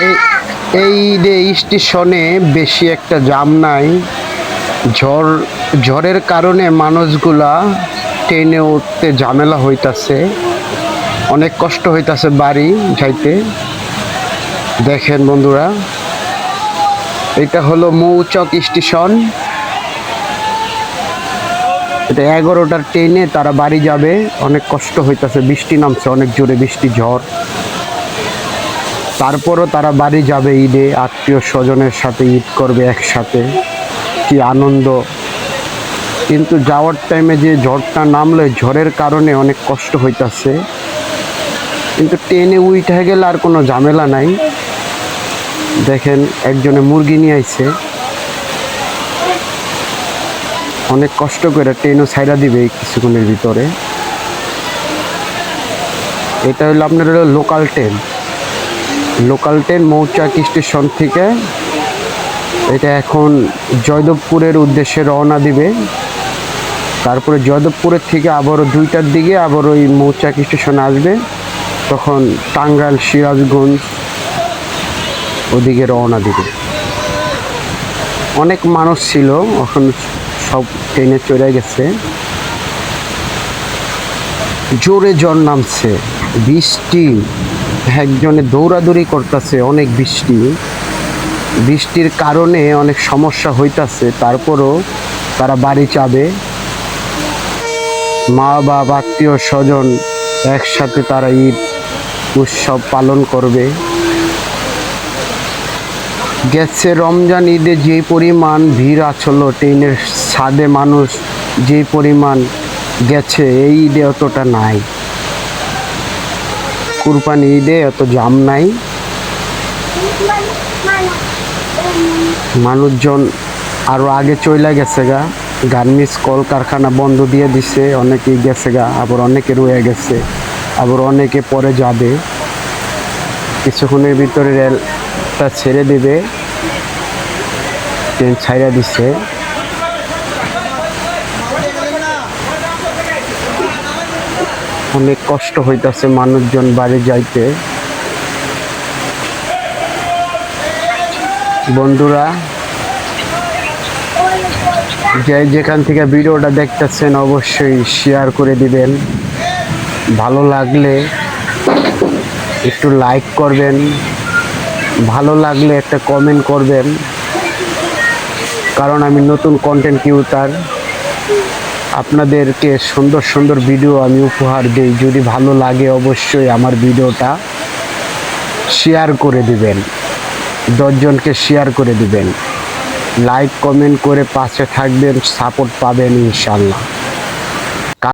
এই এই যে স্টেশনে বেশি একটা জাম নাই। ঝড়ের কারণে মানুষগুলা ট্রেনে উঠতে ঝামেলা হইতাছে, অনেক কষ্ট হইতাছে বাড়ি যাইতে। দেখেন বন্ধুরা, এটা হলো মৌচক স্টেশন। এটা 11টার ট্রেনে তারা বাড়ি যাবে, অনেক কষ্ট হইতাছে, বৃষ্টি নামছে অনেক জোরে, বৃষ্টি ঝড়। তারপরও তারা বাড়ি যাবে ঈদে, আত্মীয় স্বজনের সাথে ঈদ করবে একসাথে, কি আনন্দ। কিন্তু যাওয়ার টাইমে যে ঝড়টা নামলো, ঝড়ের কারণে অনেক কষ্ট হইতাছে। কিন্তু ট্রেনে উঠে গেলে আর কোনো ঝামেলা নাই। দেখেন একজনে মুরগি নিয়ে আইছে, অনেক কষ্ট করে ট্রেনও ছাইড়া দিবে কিছুক্ষণের ভিতরে। এটা হলো আপনার লোকাল ট্রেন। লোকাল ট্রেন মৌচাক স্টেশন থেকে এটা এখন জয়দেবপুরের উদ্দেশ্যে রওনা দিবে। তারপরে জয়দেবপুরের থেকে আবারও 2টার দিকে আবার ওই মৌচাক স্টেশনে আসবে, তখন টাঙ্গাইল সিরাজগঞ্জ ওদিকে রওনা দিবে। অনেক মানুষ ছিল, এখন সব ট্রেনে চড়ে গেছে। জোরে ঝড় নামছে, বৃষ্টি, একজনে দৌড়াদৌড়ি করতেছে, অনেক বৃষ্টি। বৃষ্টির কারণে অনেক সমস্যা হইতাছে, তারপরও তারা বাড়ি যাবে। মা বাবা আত্মীয় স্বজন একসাথে তারা ঈদ উৎসব পালন করবে। গেছে রমজান ঈদে যে পরিমাণ ভিড় আসলো ট্রেনের ছাদে, মানুষ যে পরিমাণ গেছে, এই ঈদে অতটা নাই। কুরবানি ঈদে অত জাম নাই। মানুষজন আরও আগে চলে গেছে গা, গার্মেন্টস কলকারখানা বন্ধ দিয়ে দিছে, অনেকেই গেছে গা, আবার অনেকে রয়ে গেছে, আবার অনেকে পরে যাবে। কিছুক্ষণের ভিতরে রেলটা ছেড়ে দেবে, ট্রেন ছাইড়া দিছে। অনেক কষ্ট হইতাছে মানুষজন বাড়ি যাইতে। বন্ধুরা, যেখান থেকে ভিডিওটা দেখতেছেন অবশ্যই শেয়ার করে দিবেন। ভালো লাগলে একটু লাইক করবেন, ভালো লাগলে একটা কমেন্ট করবেন, কারণ আমি নতুন কন্টেন্ট ক্রিয়েটর, আপনাদেরকে সুন্দর সুন্দর ভিডিও আমি উপহার দিই। যদি ভালো লাগে অবশ্যই আমার ভিডিওটা শেয়ার করে দিবেন, 10 জনকে শেয়ার করে দিবেন, লাইক কমেন্ট করে পাশে থাকবেন, সাপোর্ট পাবেন ইনশাল্লাহ।